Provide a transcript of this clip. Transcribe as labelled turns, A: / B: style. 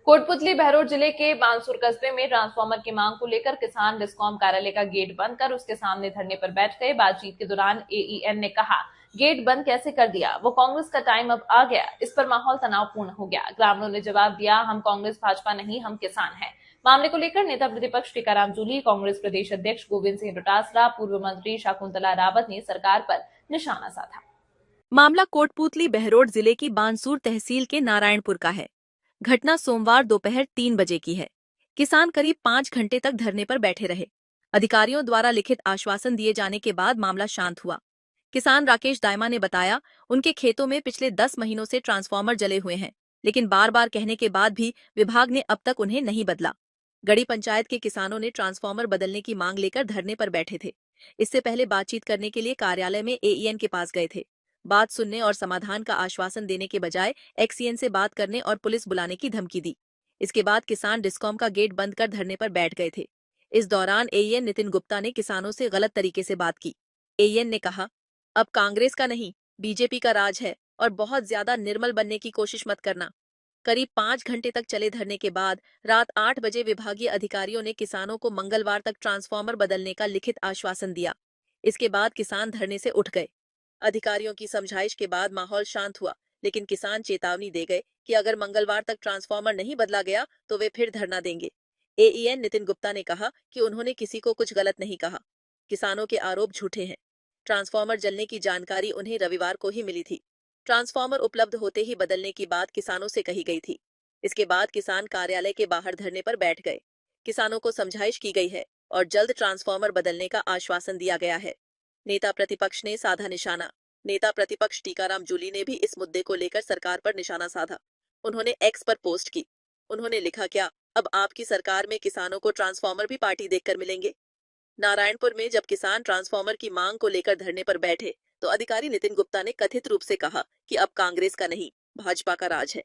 A: कोटपुतली बहरोड जिले के बानसूर कस्बे में ट्रांसफार्मर की मांग को लेकर किसान डिस्कॉम कार्यालय का गेट बंद कर उसके सामने धरने पर बैठ गए। बातचीत के दौरान एईएन ने कहा, गेट बंद कैसे कर दिया, वो कांग्रेस का टाइम अब आ गया। इस पर माहौल तनावपूर्ण हो गया। ग्रामीणों ने जवाब दिया, हम कांग्रेस भाजपा नहीं, हम किसान हैं। मामले को लेकर नेता प्रतिपक्ष टीकाराम जूली, कांग्रेस प्रदेश अध्यक्ष गोविंद सिंह डोटासरा, पूर्व मंत्री शकुंतला रावत ने सरकार पर निशाना साधा।
B: मामला कोटपुतली बहरोड जिले की बानसूर तहसील के नारायणपुर का है। घटना सोमवार दोपहर 3 बजे की है। किसान करीब 5 घंटे तक धरने पर बैठे रहे। अधिकारियों द्वारा लिखित आश्वासन दिए जाने के बाद मामला शांत हुआ। किसान राकेश दायमा ने बताया, उनके खेतों में पिछले 10 महीनों से ट्रांसफार्मर जले हुए हैं, लेकिन बार बार कहने के बाद भी विभाग ने अब तक उन्हें नहीं बदला। गढ़ी पंचायत के किसानों ने ट्रांसफार्मर बदलने की मांग लेकर धरने पर बैठे थे। इससे पहले बातचीत करने के लिए कार्यालय में एईएन के पास गए थे। बात सुनने और समाधान का आश्वासन देने के बजाय एक्सीएन से बात करने और पुलिस बुलाने की धमकी दी। इसके बाद किसान डिस्कॉम का गेट बंद कर धरने पर बैठ गए थे। इस दौरान एईएन नितिन गुप्ता ने किसानों से गलत तरीके से बात की। एईएन ने कहा, अब कांग्रेस का नहीं, बीजेपी का राज है और बहुत ज्यादा निर्मल बनने की कोशिश मत करना। करीब 5 घंटे तक चले धरने के बाद रात 8 बजे विभागीय अधिकारियों ने किसानों को मंगलवार तक ट्रांसफार्मर बदलने का लिखित आश्वासन दिया। इसके बाद किसान धरने से उठ गए। अधिकारियों की समझाइश के बाद माहौल शांत हुआ, लेकिन किसान चेतावनी दे गए कि अगर मंगलवार तक ट्रांसफार्मर नहीं बदला गया तो वे फिर धरना देंगे। एईएन नितिन गुप्ता ने कहा कि उन्होंने किसी को कुछ गलत नहीं कहा। किसानों के आरोप झूठे हैं। ट्रांसफार्मर जलने की जानकारी उन्हें रविवार को ही मिली थी। ट्रांसफार्मर उपलब्ध होते ही बदलने की बात किसानों से कही गई थी। इसके बाद किसान कार्यालय के बाहर धरने पर बैठ गए। किसानों को समझाइश की गई है और जल्द ट्रांसफार्मर बदलने का आश्वासन दिया गया है। नेता प्रतिपक्ष ने साधा निशाना। नेता प्रतिपक्ष टीकाराम जूली ने भी इस मुद्दे को लेकर सरकार पर निशाना साधा। उन्होंने एक्स पर पोस्ट की। उन्होंने लिखा, क्या अब आपकी सरकार में किसानों को ट्रांसफार्मर भी पार्टी देखकर मिलेंगे? नारायणपुर में जब किसान ट्रांसफार्मर की मांग को लेकर धरने पर बैठे तो अधिकारी नितिन गुप्ता ने कथित रूप से कहा कि अब कांग्रेस का नहीं, भाजपा का राज है।